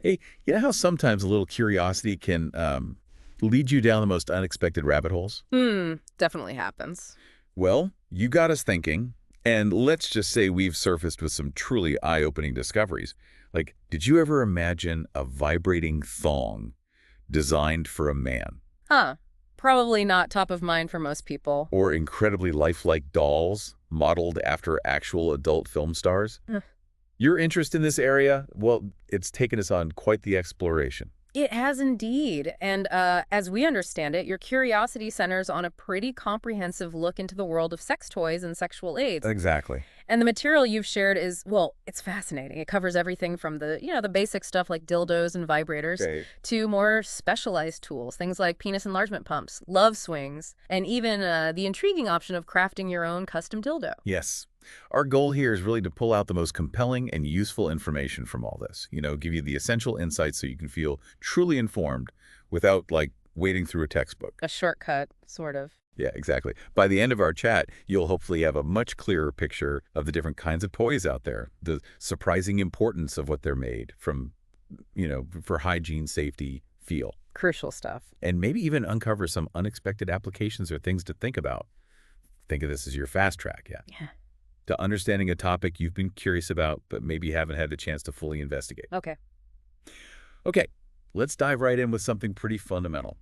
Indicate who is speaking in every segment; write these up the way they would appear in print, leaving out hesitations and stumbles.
Speaker 1: Hey, you know how sometimes a little curiosity can lead you down the most unexpected rabbit holes?
Speaker 2: Definitely happens.
Speaker 1: Well, you got us thinking, and let's just say we've surfaced with some truly eye-opening discoveries. Like, did you ever imagine a vibrating thong designed for a man?
Speaker 2: Huh. Probably not top of mind for most people.
Speaker 1: Or incredibly lifelike dolls modeled after actual adult film stars?
Speaker 2: Ugh.
Speaker 1: Your interest in this area, well, it's taken us on quite the exploration.
Speaker 2: It has indeed. And as we understand it, your curiosity centers on a pretty comprehensive look into the world of sex toys and sexual aids.
Speaker 1: Exactly.
Speaker 2: And the material you've shared is, well, it's fascinating. It covers everything from the basic stuff like dildos and vibrators
Speaker 1: Okay.
Speaker 2: to more specialized tools, things like penis enlargement pumps, love swings, and even the intriguing option of crafting your own custom dildo.
Speaker 1: Yes. Our goal here is really to pull out the most compelling and useful information from all this. Give you the essential insights so you can feel truly informed without, like, wading through a textbook.
Speaker 2: A shortcut, sort of.
Speaker 1: Yeah, exactly. By the end of our chat, you'll hopefully have a much clearer picture of the different kinds of toys out there, the surprising importance of what they're made from, for hygiene, safety, feel,
Speaker 2: Crucial stuff.
Speaker 1: and maybe even uncover some unexpected applications or things to think about. Think of this as your fast track, yeah,
Speaker 2: Yeah.
Speaker 1: to understanding a topic you've been curious about but maybe haven't had the chance to fully investigate.
Speaker 2: Okay.
Speaker 1: Okay, let's dive right in with something pretty fundamental.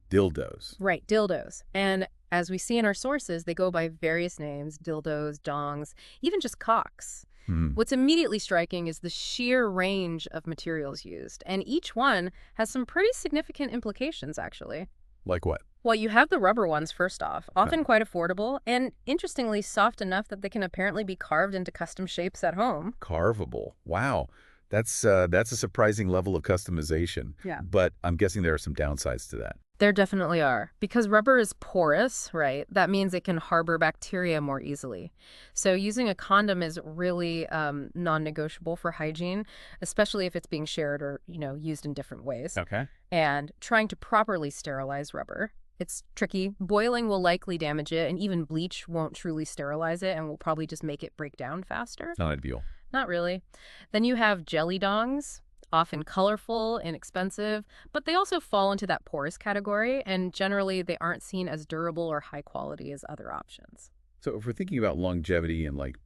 Speaker 1: Dildos.
Speaker 2: Right, dildos. And as we see in our sources, they go by various names: dildos, dongs, even just cocks.
Speaker 1: Hmm.
Speaker 2: What's immediately striking is the sheer range of materials used, and each one has some pretty significant implications, actually.
Speaker 1: Like what?
Speaker 2: Well, you have the rubber ones, first off,
Speaker 1: Huh.
Speaker 2: often quite affordable, and interestingly soft enough that they can apparently be carved into custom shapes at home.
Speaker 1: Carvable. Wow. That's a surprising level of customization.
Speaker 2: Yeah.
Speaker 1: But I'm guessing there are some downsides to that.
Speaker 2: There definitely are. Because rubber is porous, right? That means it can harbor bacteria more easily. So using a condom is really non-negotiable for hygiene, especially if it's being shared or, used in different ways.
Speaker 1: Okay.
Speaker 2: And trying to properly sterilize rubber, it's tricky. Boiling will likely damage it, and even bleach won't truly sterilize it and will probably just make it break down faster.
Speaker 1: Not ideal.
Speaker 2: Not really. Then you have jelly dongs, often colorful, inexpensive, but they also fall into that porous category, and generally they aren't seen as durable or high quality as other options.
Speaker 1: So if we're thinking about longevity and like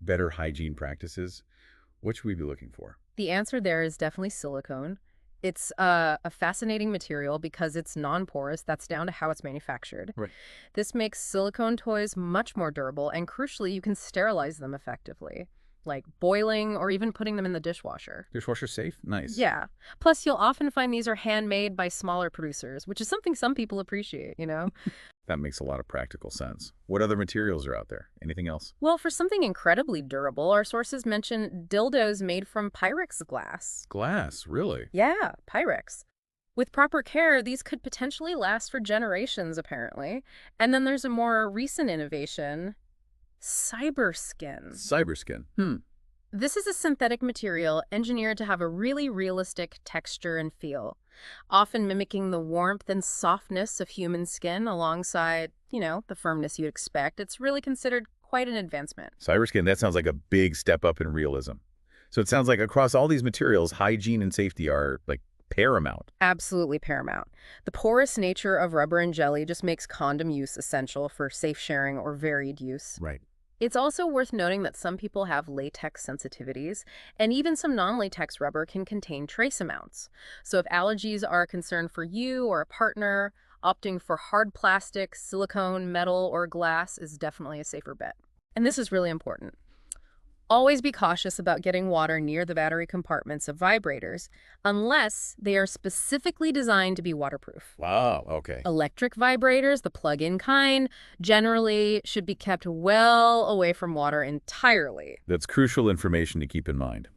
Speaker 1: better hygiene practices, what should we be looking for?
Speaker 2: The answer there is definitely silicone. It's a fascinating material because it's non-porous. That's down to how it's manufactured.
Speaker 1: Right.
Speaker 2: This makes silicone toys much more durable, and crucially, you can sterilize them effectively, like boiling or even putting them in the dishwasher.
Speaker 1: Dishwasher safe? Nice.
Speaker 2: Yeah. Plus, you'll often find these are handmade by smaller producers, which is something some people appreciate.
Speaker 1: That makes a lot of practical sense. What other materials are out there? Anything else?
Speaker 2: Well, for something incredibly durable, our sources mention dildos made from Pyrex glass.
Speaker 1: Glass, really?
Speaker 2: Yeah, Pyrex. With proper care, these could potentially last for generations, apparently. And then there's a more recent innovation: cyberskin.
Speaker 1: Cyberskin. Hmm.
Speaker 2: This is a synthetic material engineered to have a really realistic texture and feel, often mimicking the warmth and softness of human skin alongside, the firmness you'd expect. It's really considered quite an advancement.
Speaker 1: Cyberskin, that sounds like a big step up in realism. So it sounds like across all these materials, hygiene and safety are like paramount.
Speaker 2: Absolutely paramount. The porous nature of rubber and jelly just makes condom use essential for safe sharing or varied use.
Speaker 1: Right.
Speaker 2: It's also worth noting that some people have latex sensitivities, and even some non-latex rubber can contain trace amounts. So if allergies are a concern for you or a partner, opting for hard plastic, silicone, metal, or glass is definitely a safer bet. And this is really important. Always be cautious about getting water near the battery compartments of vibrators unless they are specifically designed to be waterproof.
Speaker 1: Wow, okay.
Speaker 2: Electric vibrators, the plug-in kind, generally should be kept well away from water entirely.
Speaker 1: That's crucial information to keep in mind.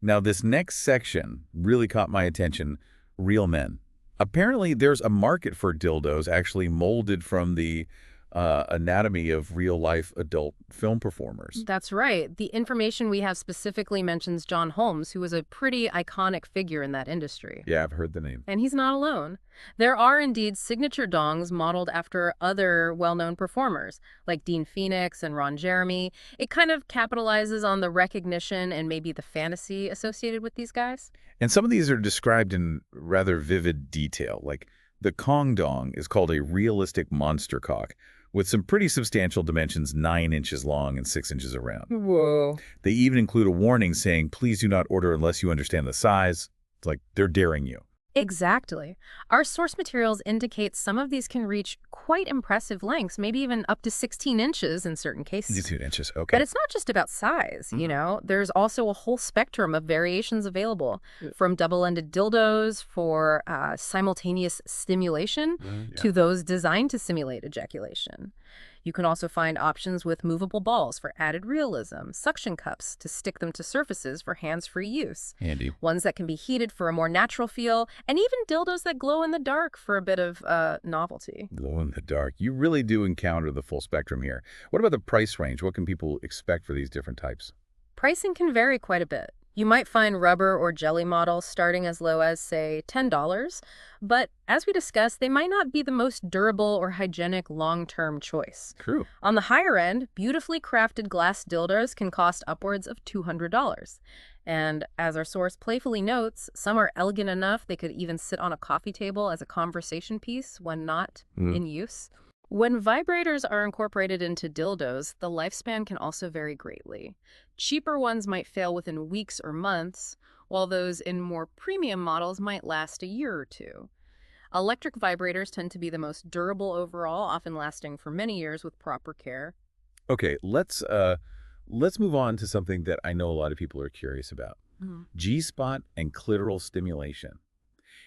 Speaker 1: Now, this next section really caught my attention: real men. Apparently, there's a market for dildos actually molded from the anatomy of real-life adult film performers.
Speaker 2: That's right. The information we have specifically mentions John Holmes, who was a pretty iconic figure in that industry.
Speaker 1: Yeah, I've heard the name.
Speaker 2: And he's not alone. There are indeed signature dongs modeled after other well-known performers, like Dean Phoenix and Ron Jeremy. It kind of capitalizes on the recognition and maybe the fantasy associated with these guys.
Speaker 1: And some of these are described in rather vivid detail, like the Kong Dong is called a realistic monster cock, with some pretty substantial dimensions 9 inches long and 6 inches around.
Speaker 2: Whoa.
Speaker 1: They even include a warning saying, please do not order unless you understand the size. It's like they're daring you.
Speaker 2: Exactly. Our source materials indicate some of these can reach quite impressive lengths, maybe even up to 16 inches in certain cases.
Speaker 1: 2 inches, okay.
Speaker 2: But it's not just about size, you know? There's also a whole spectrum of variations available, from double-ended dildos for simultaneous stimulation to those designed to simulate ejaculation. You can also find options with movable balls for added realism, suction cups to stick them to surfaces for hands-free use,
Speaker 1: Handy.
Speaker 2: ones that can be heated for a more natural feel, and even dildos that glow in the dark for a bit of novelty.
Speaker 1: Glow in the dark. You really do encounter the full spectrum here. What about the price range? What can people expect for these different types?
Speaker 2: Pricing can vary quite a bit. You might find rubber or jelly models starting as low as, say, $10, but as we discussed, they might not be the most durable or hygienic long-term choice.
Speaker 1: True.
Speaker 2: On the higher end, beautifully crafted glass dildos can cost upwards of $200. And as our source playfully notes, some are elegant enough they could even sit on a coffee table as a conversation piece when not in use. When vibrators are incorporated into dildos, the lifespan can also vary greatly. Cheaper ones might fail within weeks or months, while those in more premium models might last a year or two. Electric vibrators tend to be the most durable overall, often lasting for many years with proper care.
Speaker 1: Okay, let's move on to something that I know a lot of people are curious about. G-spot and clitoral stimulation.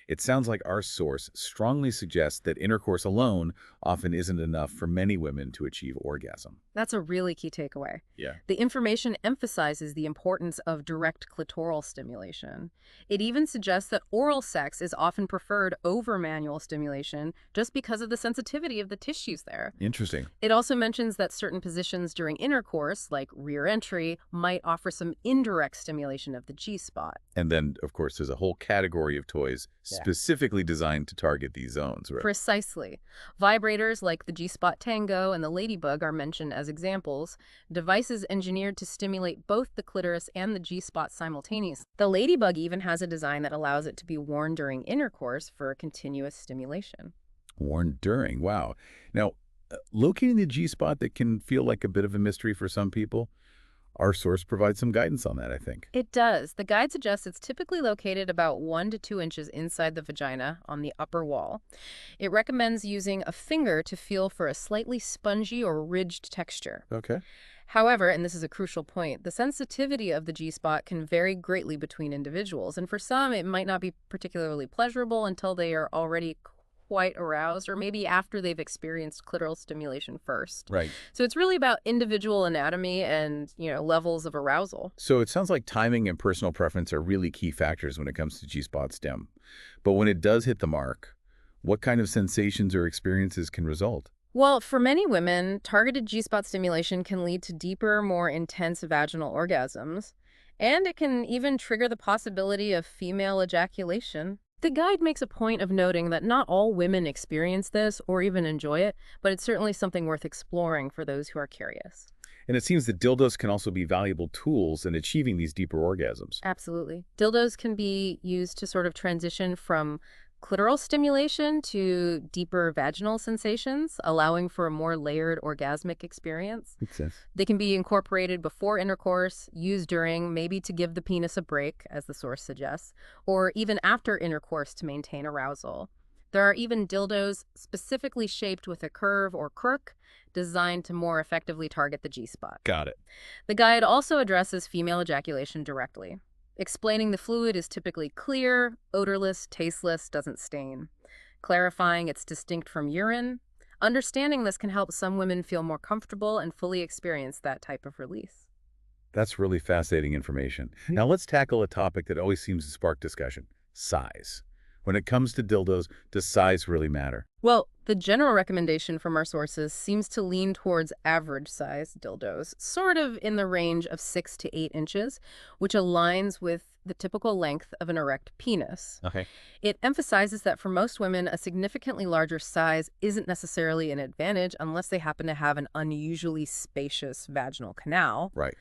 Speaker 1: It sounds like our source strongly suggests that intercourse alone often isn't enough for many women to achieve orgasm.
Speaker 2: That's a really key takeaway.
Speaker 1: Yeah.
Speaker 2: The information emphasizes the importance of direct clitoral stimulation. It even suggests that oral sex is often preferred over manual stimulation just because of the sensitivity of the tissues there.
Speaker 1: Interesting.
Speaker 2: It also mentions that certain positions during intercourse, like rear entry, might offer some indirect stimulation of the G-spot.
Speaker 1: And then, of course, there's a whole category of toys specifically designed to target these zones, right?
Speaker 2: Precisely. Vibrators like the G-spot Tango and the Ladybug are mentioned as examples, devices engineered to stimulate both the clitoris and the G-spot simultaneously. The Ladybug even has a design that allows it to be worn during intercourse for continuous stimulation.
Speaker 1: Worn during, wow. Now, locating the G-spot, that can feel like a bit of a mystery for some people. Our source provides some guidance on that, I think.
Speaker 2: It does. The guide suggests it's typically located about 1 to 2 inches inside the vagina on the upper wall. It recommends using a finger to feel for a slightly spongy or ridged texture.
Speaker 1: Okay.
Speaker 2: However, and this is a crucial point, the sensitivity of the G-spot can vary greatly between individuals, and for some it might not be particularly pleasurable until they are already quite aroused, or maybe after they've experienced clitoral stimulation first.
Speaker 1: Right.
Speaker 2: So it's really about individual anatomy and, levels of arousal.
Speaker 1: So it sounds like timing and personal preference are really key factors when it comes to G-spot stim. But when it does hit the mark, what kind of sensations or experiences can result?
Speaker 2: Well, for many women, targeted G-spot stimulation can lead to deeper, more intense vaginal orgasms, and it can even trigger the possibility of female ejaculation. The guide makes a point of noting that not all women experience this or even enjoy it, but it's certainly something worth exploring for those who are curious.
Speaker 1: And it seems that dildos can also be valuable tools in achieving these deeper orgasms.
Speaker 2: Absolutely. Dildos can be used to sort of transition from clitoral stimulation to deeper vaginal sensations, allowing for a more layered orgasmic experience.
Speaker 1: Makes sense.
Speaker 2: They can be incorporated before intercourse, used during, maybe to give the penis a break, as the source suggests, or even after intercourse to maintain arousal. There are even dildos specifically shaped with a curve or crook, designed to more effectively target the G-spot.
Speaker 1: Got it.
Speaker 2: The guide also addresses female ejaculation directly, explaining the fluid is typically clear, odorless, tasteless, doesn't stain, clarifying it's distinct from urine. Understanding this can help some women feel more comfortable and fully experience that type of release.
Speaker 1: That's really fascinating information. Now let's tackle a topic that always seems to spark discussion: size. When it comes to dildos, does size really matter?
Speaker 2: Well, the The general recommendation from our sources seems to lean towards average-sized dildos, sort of in the range of 6 to 8 inches, which aligns with the typical length of an erect penis.
Speaker 1: Okay.
Speaker 2: It emphasizes that for most women, a significantly larger size isn't necessarily an advantage unless they happen to have an unusually spacious vaginal canal.
Speaker 1: Right.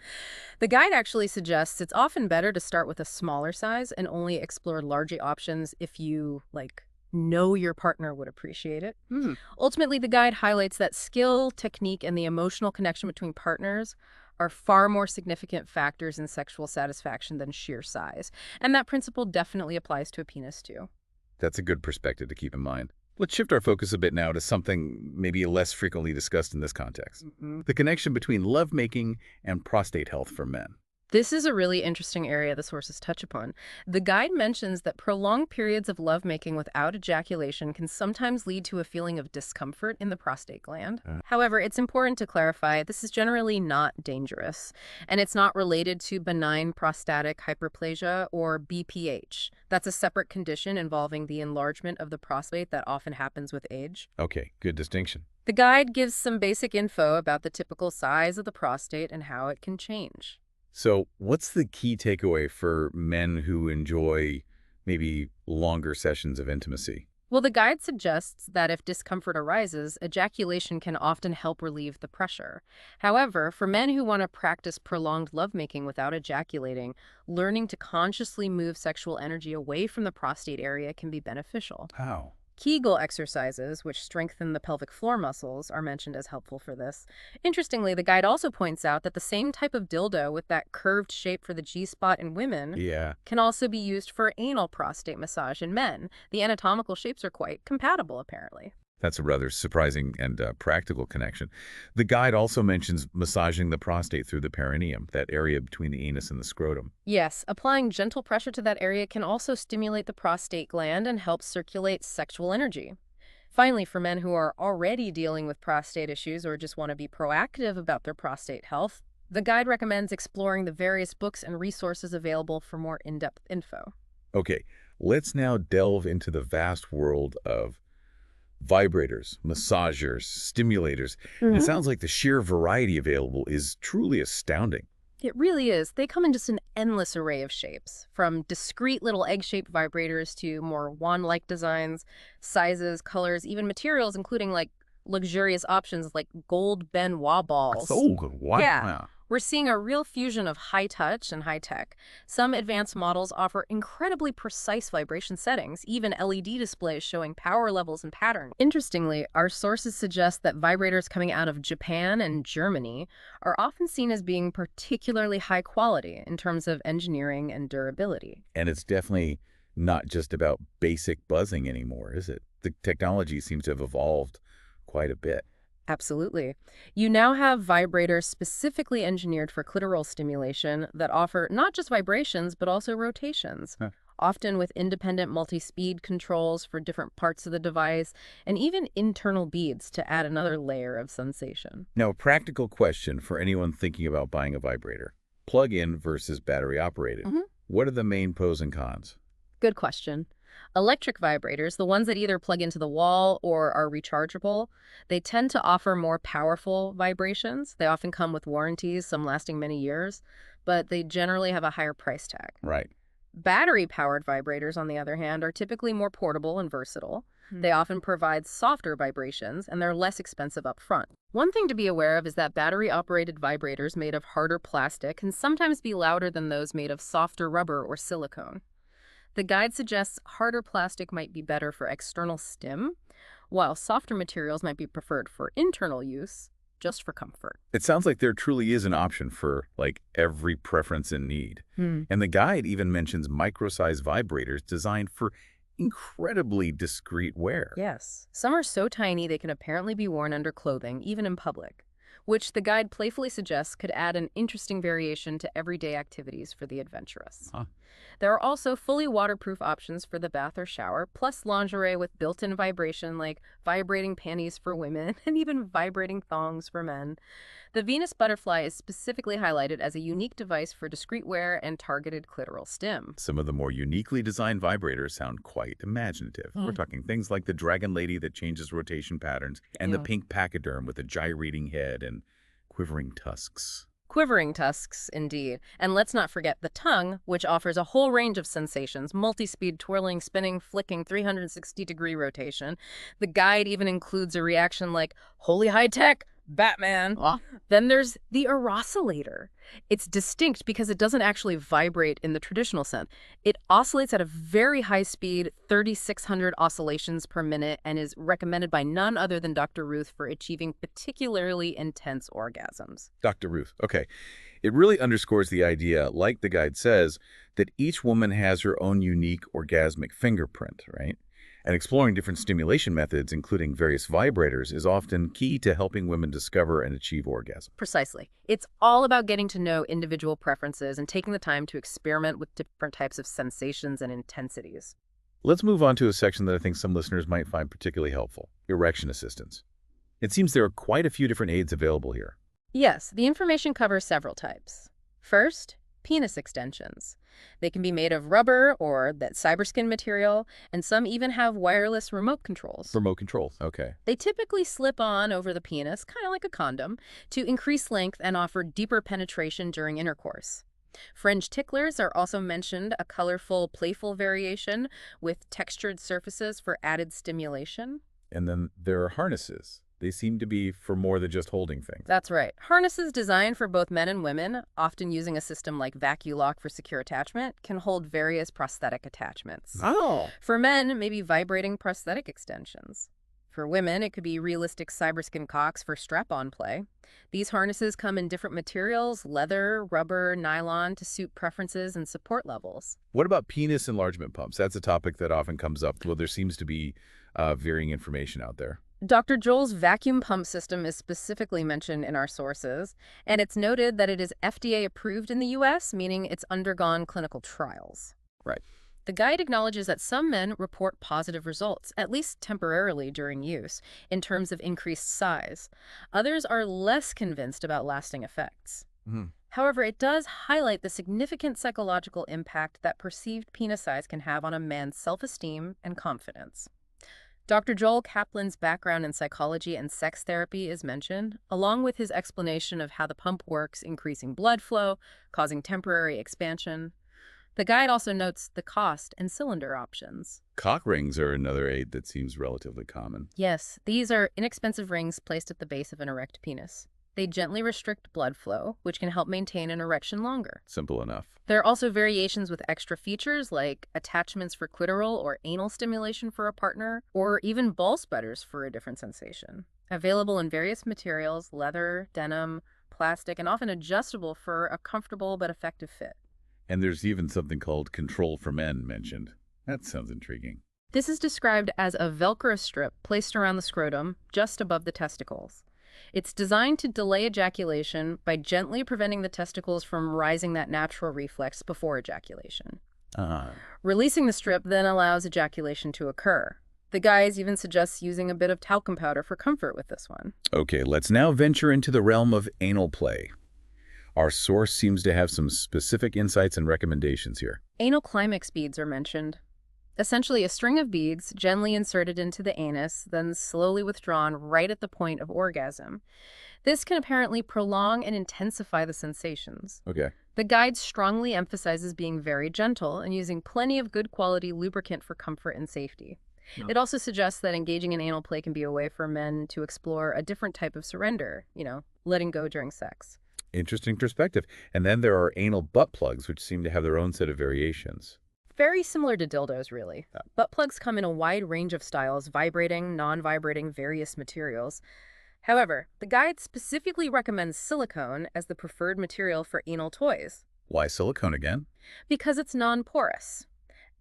Speaker 2: The guide actually suggests it's often better to start with a smaller size and only explore larger options if you, know your partner would appreciate it.
Speaker 1: Hmm.
Speaker 2: Ultimately, the guide highlights that skill, technique, and the emotional connection between partners are far more significant factors in sexual satisfaction than sheer size. And that principle definitely applies to a penis, too.
Speaker 1: That's a good perspective to keep in mind. Let's shift our focus a bit now to something maybe less frequently discussed in this context. The connection between lovemaking and prostate health for men.
Speaker 2: This is a really interesting area the sources touch upon. The guide mentions that prolonged periods of lovemaking without ejaculation can sometimes lead to a feeling of discomfort in the prostate gland. However, it's important to clarify this is generally not dangerous, and it's not related to benign prostatic hyperplasia or BPH. That's a separate condition involving the enlargement of the prostate that often happens with age.
Speaker 1: Okay, good distinction.
Speaker 2: The guide gives some basic info about the typical size of the prostate and how it can change.
Speaker 1: So what's the key takeaway for men who enjoy maybe longer sessions of intimacy?
Speaker 2: Well, the guide suggests that if discomfort arises, ejaculation can often help relieve the pressure. However, for men who want to practice prolonged lovemaking without ejaculating, learning to consciously move sexual energy away from the prostate area can be beneficial.
Speaker 1: How?
Speaker 2: Kegel exercises, which strengthen the pelvic floor muscles, are mentioned as helpful for this. Interestingly, the guide also points out that the same type of dildo with that curved shape for the G-spot in women
Speaker 1: Yeah.
Speaker 2: can also be used for anal prostate massage in men. The anatomical shapes are quite compatible, apparently.
Speaker 1: That's a rather surprising and practical connection. The guide also mentions massaging the prostate through the perineum, that area between the anus and the scrotum.
Speaker 2: Yes, applying gentle pressure to that area can also stimulate the prostate gland and help circulate sexual energy. Finally, for men who are already dealing with prostate issues or just want to be proactive about their prostate health, the guide recommends exploring the various books and resources available for more in-depth info.
Speaker 1: Okay, let's now delve into the vast world of vibrators, massagers, stimulators. It sounds like the sheer variety available is truly astounding.
Speaker 2: It really is. They come in just an endless array of shapes, from discreet little egg-shaped vibrators to more wand-like designs, sizes, colors, even materials, including luxurious options like gold Benoit balls.
Speaker 1: Oh, what?
Speaker 2: Yeah.
Speaker 1: Wow.
Speaker 2: We're seeing a real fusion of high touch and high tech. Some advanced models offer incredibly precise vibration settings, even LED displays showing power levels and patterns. Interestingly, our sources suggest that vibrators coming out of Japan and Germany are often seen as being particularly high quality in terms of engineering and durability.
Speaker 1: And it's definitely not just about basic buzzing anymore, is it? The technology seems to have evolved quite a bit.
Speaker 2: Absolutely. You now have vibrators specifically engineered for clitoral stimulation that offer not just vibrations, but also rotations, often with independent multi-speed controls for different parts of the device, and even internal beads to add another layer of sensation.
Speaker 1: Now, a practical question for anyone thinking about buying a vibrator. Plug-in versus battery-operated. What are the main pros and cons?
Speaker 2: Good question. Electric vibrators, the ones that either plug into the wall or are rechargeable, they tend to offer more powerful vibrations. They often come with warranties, some lasting many years, but they generally have a higher price tag.
Speaker 1: Right.
Speaker 2: Battery-powered vibrators, on the other hand, are typically more portable and versatile. They often provide softer vibrations, and they're less expensive up front. One thing to be aware of is that battery-operated vibrators made of harder plastic can sometimes be louder than those made of softer rubber or silicone. The guide suggests harder plastic might be better for external stim, while softer materials might be preferred for internal use, just for comfort.
Speaker 1: It sounds like there truly is an option for, every preference and need. And the guide even mentions micro-sized vibrators designed for incredibly discreet wear.
Speaker 2: Yes. Some are so tiny they can apparently be worn under clothing, even in public, which the guide playfully suggests could add an interesting variation to everyday activities for the adventurous. There are also fully waterproof options for the bath or shower, plus lingerie with built-in vibration like vibrating panties for women and even vibrating thongs for men. The Venus butterfly is specifically highlighted as a unique device for discreet wear and targeted clitoral stim.
Speaker 1: Some of the more uniquely designed vibrators sound quite imaginative. We're talking things like the Dragon Lady that changes rotation patterns, and the
Speaker 2: Yeah.
Speaker 1: pink pachyderm with a gyrating head and quivering tusks.
Speaker 2: Quivering tusks, indeed. And let's not forget the tongue, which offers a whole range of sensations, multi-speed twirling, spinning, flicking, 360-degree rotation. The guide even includes a reaction like, holy high-tech, Batman. Then there's the oscillator. It's distinct because it doesn't actually vibrate in the traditional sense. It oscillates at a very high speed, 3,600 oscillations per minute, and is recommended by none other than Dr. Ruth for achieving particularly intense orgasms.
Speaker 1: Dr. Ruth. Okay. It really underscores the idea, like the guide says, that each woman has her own unique orgasmic fingerprint, right? And exploring different stimulation methods, including various vibrators, is often key to helping women discover and achieve orgasm.
Speaker 2: Precisely. It's all about getting to know individual preferences and taking the time to experiment with different types of sensations and intensities.
Speaker 1: Let's move on to a section that I think some listeners might find particularly helpful: erection assistance. It seems there are quite a few different aids available here.
Speaker 2: Yes, the information covers several types. First, penis extensions. They can be made of rubber or that cyberskin material, and some even have wireless remote controls.
Speaker 1: Remote control. Okay.
Speaker 2: They typically slip on over the penis, kind of like a condom, to increase length and offer deeper penetration during intercourse. Fringe ticklers are also mentioned, a colorful, playful variation with textured surfaces for added stimulation.
Speaker 1: And then there are harnesses. They seem to be for more than just holding things.
Speaker 2: That's right. Harnesses designed for both men and women, often using a system like VacuLock for secure attachment, can hold various prosthetic attachments.
Speaker 1: Oh.
Speaker 2: For men, maybe vibrating prosthetic extensions. For women, it could be realistic cyberskin cocks for strap-on play. These harnesses come in different materials, leather, rubber, nylon, to suit preferences and support levels.
Speaker 1: What about penis enlargement pumps? That's a topic that often comes up. Well, there seems to be varying information out there.
Speaker 2: Dr. Joel's vacuum pump system is specifically mentioned in our sources, and it's noted that it is FDA approved in the U.S., meaning it's undergone clinical trials.
Speaker 1: Right.
Speaker 2: The guide acknowledges that some men report positive results, at least temporarily during use, in terms of increased size. Others are less convinced about lasting effects. However, it does highlight the significant psychological impact that perceived penis size can have on a man's self-esteem and confidence. Dr. Joel Kaplan's background in psychology and sex therapy is mentioned, along with his explanation of how the pump works, increasing blood flow, causing temporary expansion. The guide also notes the cost and cylinder options.
Speaker 1: Cock rings are another aid that seems relatively common.
Speaker 2: Yes, these are inexpensive rings placed at the base of an erect penis. They gently restrict blood flow, which can help maintain an erection longer.
Speaker 1: Simple enough.
Speaker 2: There are also variations with extra features like attachments for clitoral or anal stimulation for a partner, or even ball sputters for a different sensation. Available in various materials, leather, denim, plastic, and often adjustable for a comfortable but effective fit.
Speaker 1: And there's even something called control for men mentioned. That sounds intriguing.
Speaker 2: This is described as a Velcro strip placed around the scrotum, just above the testicles. It's designed to delay ejaculation by gently preventing the testicles from rising that natural reflex before ejaculation. Releasing the strip then allows ejaculation to occur. The guys even suggests using a bit of talcum powder for comfort with this one.
Speaker 1: Okay, let's now venture into the realm of anal play. Our source seems to have some specific insights and recommendations here.
Speaker 2: Anal climax beads are mentioned. Essentially a string of beads gently inserted into the anus, then slowly withdrawn right at the point of orgasm. This can apparently prolong and intensify the sensations.
Speaker 1: Okay.
Speaker 2: The guide strongly emphasizes being very gentle and using plenty of good quality lubricant for comfort and safety. It also suggests that engaging in anal play can be a way for men to explore a different type of surrender, letting go during sex.
Speaker 1: Interesting perspective. And then there are anal butt plugs, which seem to have their own set of variations.
Speaker 2: Very similar to dildos, really. Butt plugs come in a wide range of styles, vibrating, non-vibrating, various materials. However, the guide specifically recommends silicone as the preferred material for anal toys.
Speaker 1: Why silicone again?
Speaker 2: Because it's non-porous.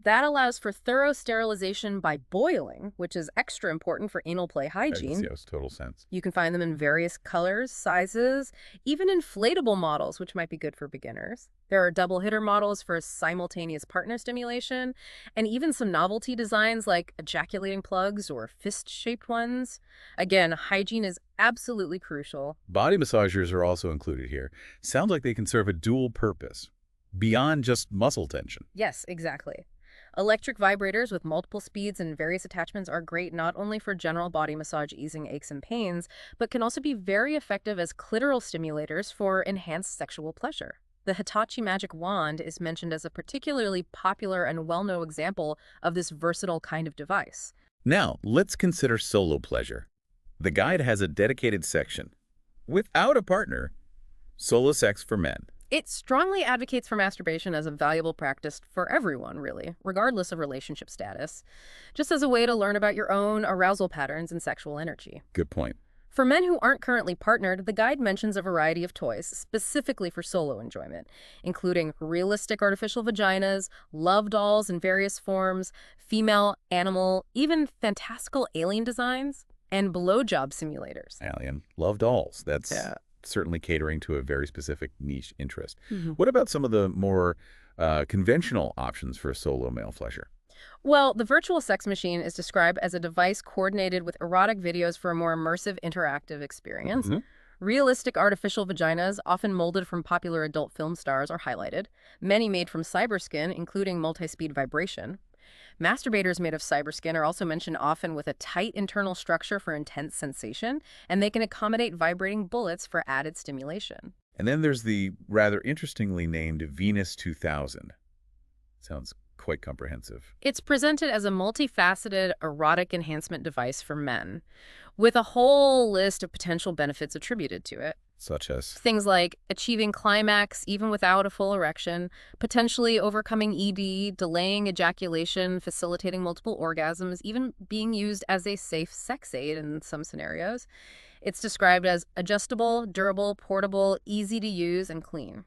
Speaker 2: That allows for thorough sterilization by boiling, which is extra important for anal play
Speaker 1: Makes,
Speaker 2: hygiene.
Speaker 1: yes, total sense.
Speaker 2: You can find them in various colors, sizes, even inflatable models, which might be good for beginners. There are double hitter models for simultaneous partner stimulation, and even some novelty designs like ejaculating plugs or fist-shaped ones. Again, hygiene is absolutely crucial.
Speaker 1: Body massagers are also included here. Sounds like they can serve a dual purpose, beyond just muscle tension.
Speaker 2: Yes, exactly. Electric vibrators with multiple speeds and various attachments are great not only for general body massage easing aches and pains, but can also be very effective as clitoral stimulators for enhanced sexual pleasure. The Hitachi Magic Wand is mentioned as a particularly popular and well-known example of this versatile kind of device.
Speaker 1: Now, let's consider solo pleasure. The guide has a dedicated section. Without a partner, solo sex for men.
Speaker 2: It strongly advocates for masturbation as a valuable practice for everyone, really, regardless of relationship status, just as a way to learn about your own arousal patterns and sexual energy.
Speaker 1: Good point.
Speaker 2: For men who aren't currently partnered, the guide mentions a variety of toys specifically for solo enjoyment, including realistic artificial vaginas, love dolls in various forms, female, animal, even fantastical alien designs, and blowjob simulators.
Speaker 1: Alien. Love dolls. That's
Speaker 2: Yeah.
Speaker 1: certainly catering to a very specific niche interest.
Speaker 2: Mhm.
Speaker 1: What about some of the more conventional options for solo male pleasure?
Speaker 2: Well, the virtual sex machine is described as a device coordinated with erotic videos for a more immersive, interactive experience.
Speaker 1: Mhm.
Speaker 2: Realistic artificial vaginas, often molded from popular adult film stars, are highlighted, many made from cyberskin, including multi-speed vibration. Masturbators made of cyberskin are also mentioned often with a tight internal structure for intense sensation, and they can accommodate vibrating bullets for added stimulation.
Speaker 1: And then there's the rather interestingly named Venus 2000. Sounds quite comprehensive.
Speaker 2: It's presented as a multifaceted erotic enhancement device for men, with a whole list of potential benefits attributed to it.
Speaker 1: Such as,
Speaker 2: Things like achieving climax even without a full erection, potentially overcoming ED, delaying ejaculation, facilitating multiple orgasms, even being used as a safe sex aid in some scenarios. It's described as adjustable, durable, portable, easy to use, and clean.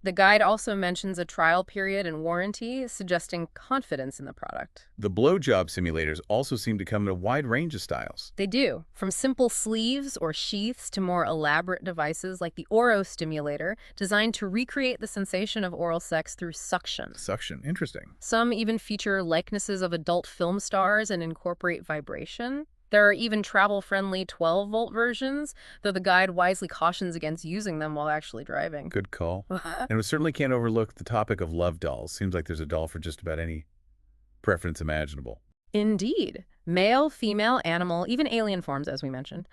Speaker 2: The guide also mentions a trial period and warranty, suggesting confidence in the product.
Speaker 1: the blowjob simulators also seem to come in a wide range of styles.
Speaker 2: They do, from simple sleeves or sheaths to more elaborate devices like the Oro stimulator, designed to recreate the sensation of oral sex through suction.
Speaker 1: Suction. Interesting.
Speaker 2: Some even feature likenesses of adult film stars and incorporate vibration. There are even travel-friendly 12-volt versions, though the guide wisely cautions against using them while actually driving.
Speaker 1: Good call. And we certainly can't overlook the topic of love dolls. Seems like there's a doll for just about any preference imaginable.
Speaker 2: Indeed. Male, female, animal, even alien forms, as we mentioned.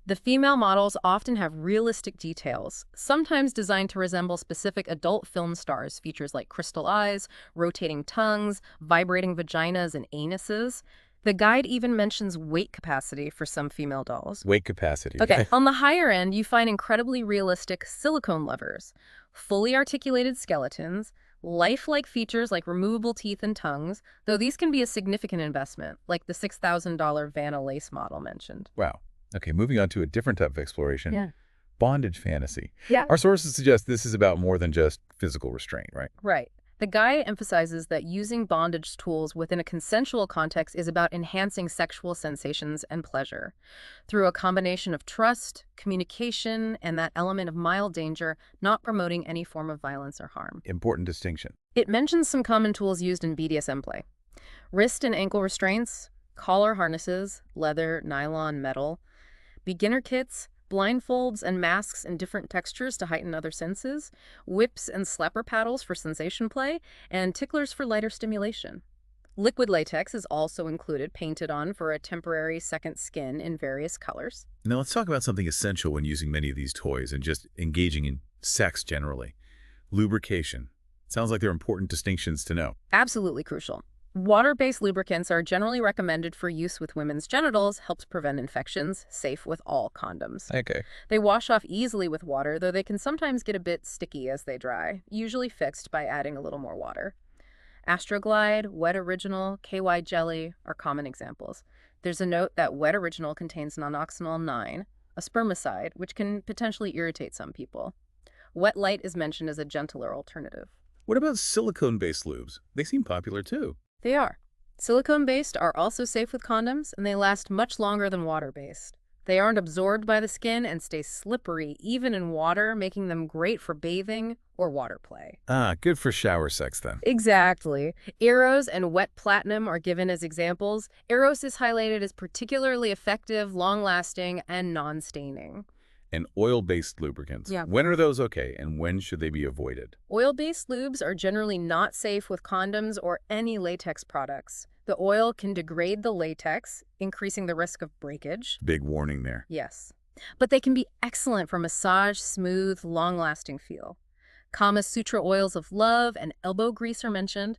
Speaker 2: The female models often have realistic details, sometimes designed to resemble specific adult film stars, features like crystal eyes, rotating tongues, vibrating vaginas, and anuses. The guide even mentions weight capacity for some female dolls.
Speaker 1: Weight capacity.
Speaker 2: Okay, on the higher end, you find incredibly realistic silicone lovers, fully articulated skeletons, lifelike features like removable teeth and tongues, though these can be a significant investment, like the $6,000 Vanna Lace model mentioned.
Speaker 1: Wow. Okay, moving on to a different type of exploration.
Speaker 2: Yeah.
Speaker 1: Bondage fantasy.
Speaker 2: Yeah.
Speaker 1: Our sources suggest this is about more than just physical restraint, right?
Speaker 2: Right. The guide emphasizes that using bondage tools within a consensual context is about enhancing sexual sensations and pleasure. Through a combination of trust, communication, and that element of mild danger, not promoting any form of violence or harm.
Speaker 1: Important distinction.
Speaker 2: It mentions some common tools used in BDSM play. Wrist and ankle restraints, collar harnesses, leather, nylon, metal, beginner kits, blindfolds and masks in different textures to heighten other senses, whips and slapper paddles for sensation play, and ticklers for lighter stimulation. Liquid latex is also included, painted on for a temporary second skin in various colors.
Speaker 1: Now let's talk about something essential when using many of these toys and just engaging in sex generally. Lubrication. Sounds like they're important distinctions to know.
Speaker 2: Absolutely crucial. Water-based lubricants are generally recommended for use with women's genitals, helps prevent infections, safe with all condoms.
Speaker 1: Okay.
Speaker 2: They wash off easily with water, though they can sometimes get a bit sticky as they dry, usually fixed by adding a little more water. Astroglide, Wet Original, KY Jelly are common examples. There's a note that Wet Original contains nonoxynol 9, a spermicide, which can potentially irritate some people. Wet Light is mentioned as a gentler alternative.
Speaker 1: What about silicone-based lubes? They seem popular too.
Speaker 2: They are. Silicone-based are also safe with condoms, and they last much longer than water-based. They aren't absorbed by the skin and stay slippery even in water, making them great for bathing or water play.
Speaker 1: Ah, good for shower sex then.
Speaker 2: Exactly. Eros and wet platinum are given as examples. Eros is highlighted as particularly effective, long-lasting, and non-staining.
Speaker 1: And oil-based lubricants.
Speaker 2: Yeah.
Speaker 1: When are those okay, and when should they be avoided?
Speaker 2: Oil-based lubes are generally not safe with condoms or any latex products. The oil can degrade the latex, increasing the risk of breakage.
Speaker 1: Big warning there.
Speaker 2: Yes. But they can be excellent for massage, smooth, long-lasting feel. Kama Sutra oils of love and elbow grease are mentioned.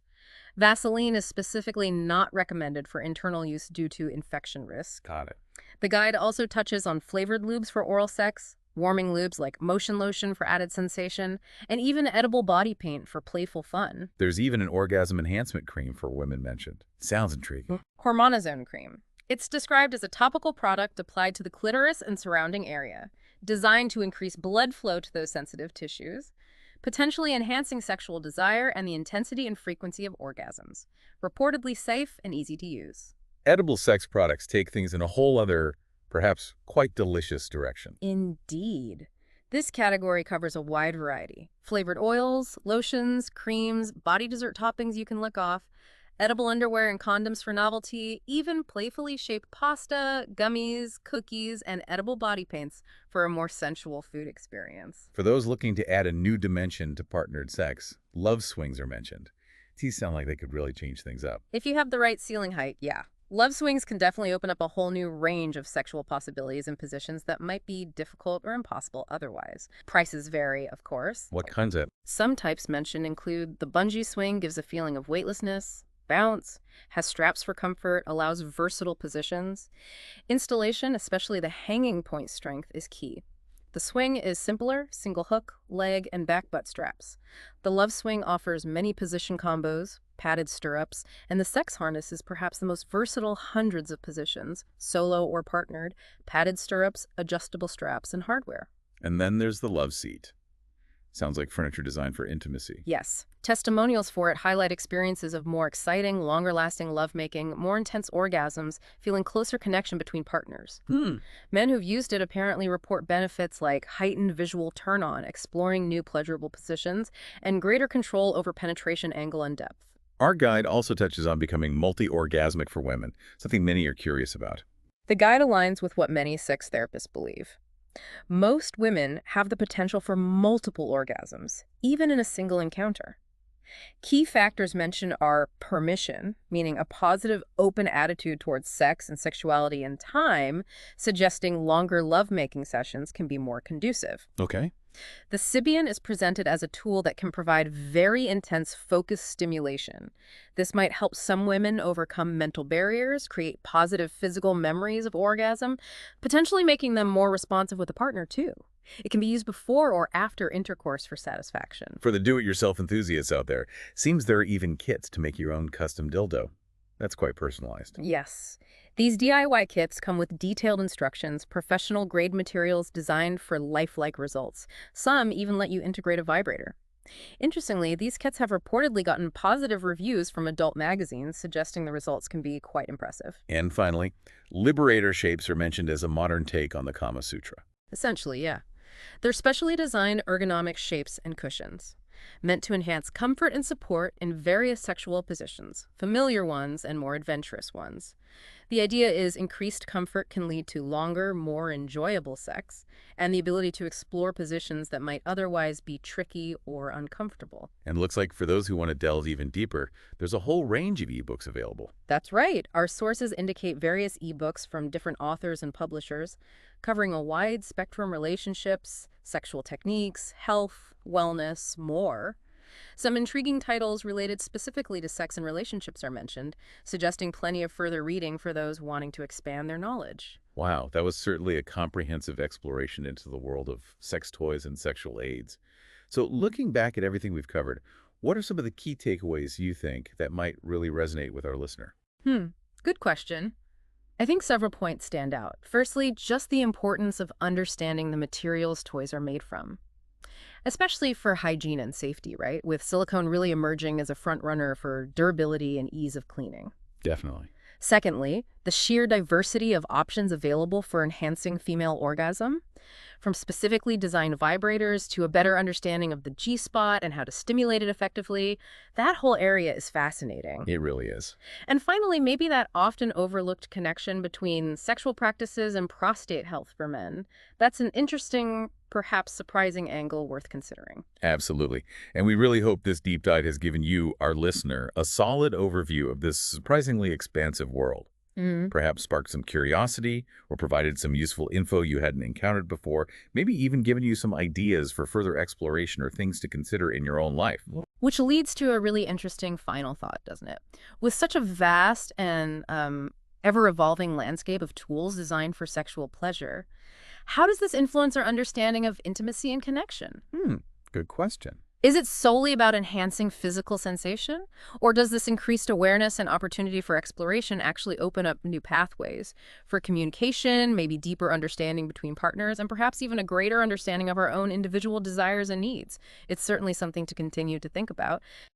Speaker 2: Vaseline is specifically not recommended for internal use due to infection risk.
Speaker 1: Got it.
Speaker 2: The guide also touches on flavored lubes for oral sex, warming lubes like motion lotion for added sensation, and even edible body paint for playful fun.
Speaker 1: There's even an orgasm enhancement cream for women mentioned. Sounds intriguing.
Speaker 2: Hormonazone cream. It's described as a topical product applied to the clitoris and surrounding area, designed to increase blood flow to those sensitive tissues, potentially enhancing sexual desire and the intensity and frequency of orgasms. Reportedly safe and easy to use.
Speaker 1: Edible sex products take things in a whole other, perhaps quite delicious direction.
Speaker 2: Indeed. This category covers a wide variety. Flavored oils, lotions, creams, body dessert toppings you can lick off, edible underwear and condoms for novelty, even playfully shaped pasta, gummies, cookies, and edible body paints for a more sensual food experience.
Speaker 1: For those looking to add a new dimension to partnered sex, love swings are mentioned. These sound like they could really change things up.
Speaker 2: If you have the right ceiling height, yeah. Love swings can definitely open up a whole new range of sexual possibilities and positions that might be difficult or impossible otherwise. Prices vary, of course.
Speaker 1: What kinds of?
Speaker 2: Some types mentioned include the bungee swing gives a feeling of weightlessness, bounce, has straps for comfort, allows versatile positions. Installation, especially the hanging point strength, is key. The swing is simpler, single hook, leg, and back butt straps. The love swing offers many position combos, padded stirrups, and the sex harness is perhaps the most versatile, hundreds of positions, solo or partnered, padded stirrups, adjustable straps, and hardware.
Speaker 1: And then there's the love seat. Sounds like furniture designed for intimacy.
Speaker 2: Yes. Testimonials for it highlight experiences of more exciting, longer-lasting lovemaking, more intense orgasms, feeling closer connection between partners. Men who've used it apparently report benefits like heightened visual turn-on, exploring new pleasurable positions, and greater control over penetration angle and depth.
Speaker 1: Our guide also touches on becoming multi-orgasmic for women, something many are curious about.
Speaker 2: The guide aligns with what many sex therapists believe. Most women have the potential for multiple orgasms, even in a single encounter. Key factors mentioned are permission, meaning a positive, open attitude towards sex and sexuality and time, suggesting longer lovemaking sessions can be more conducive.
Speaker 1: Okay.
Speaker 2: The Sybian is presented as a tool that can provide very intense focused stimulation. This might help some women overcome mental barriers, create positive physical memories of orgasm, potentially making them more responsive with a partner too. It can be used before or after intercourse for satisfaction.
Speaker 1: For the do-it-yourself enthusiasts out there, seems there are even kits to make your own custom dildo. That's quite personalized.
Speaker 2: Yes. These DIY kits come with detailed instructions, professional-grade materials designed for lifelike results. Some even let you integrate a vibrator. Interestingly, these kits have reportedly gotten positive reviews from adult magazines, suggesting the results can be quite impressive.
Speaker 1: And finally, liberator shapes are mentioned as a modern take on the Kama Sutra.
Speaker 2: Essentially, yeah. They're specially designed ergonomic shapes and cushions, meant to enhance comfort and support in various sexual positions, familiar ones and more adventurous ones. The idea is increased comfort can lead to longer, more enjoyable sex, and the ability to explore positions that might otherwise be tricky or uncomfortable.
Speaker 1: And looks like for those who want to delve even deeper, there's a whole range of ebooks available.
Speaker 2: That's right. Our sources indicate various ebooks from different authors and publishers, covering a wide spectrum of relationships, sexual techniques, health, wellness, more. Some intriguing titles related specifically to sex and relationships are mentioned, suggesting plenty of further reading for those wanting to expand their knowledge.
Speaker 1: Wow, that was certainly a comprehensive exploration into the world of sex toys and sexual aids. So looking back at everything we've covered, what are some of the key takeaways you think that might really resonate with our listener?
Speaker 2: Good question. I think several points stand out. Firstly, just the importance of understanding the materials toys are made from. especially for hygiene and safety, right? With silicone really emerging as a front runner for durability and ease of cleaning.
Speaker 1: Definitely.
Speaker 2: Secondly, the sheer diversity of options available for enhancing female orgasm, from specifically designed vibrators to a better understanding of the G-spot and how to stimulate it effectively, that whole area is fascinating.
Speaker 1: It really is.
Speaker 2: And finally, maybe that often overlooked connection between sexual practices and prostate health for men. That's an interesting, perhaps surprising angle worth considering.
Speaker 1: Absolutely. And we really hope this deep dive has given you, our listener, a solid overview of this surprisingly expansive world.
Speaker 2: Mm.
Speaker 1: Perhaps sparked some curiosity or provided some useful info you hadn't encountered before, maybe even given you some ideas for further exploration or things to consider in your own life.
Speaker 2: Which leads to a really interesting final thought, doesn't it? With such a vast and ever-evolving landscape of tools designed for sexual pleasure, how does this influence our understanding of intimacy and connection?
Speaker 1: Good question.
Speaker 2: Is it solely about enhancing physical sensation? Or does this increased awareness and opportunity for exploration actually open up new pathways for communication, maybe deeper understanding between partners, and perhaps even a greater understanding of our own individual desires and needs? It's certainly something to continue to think about.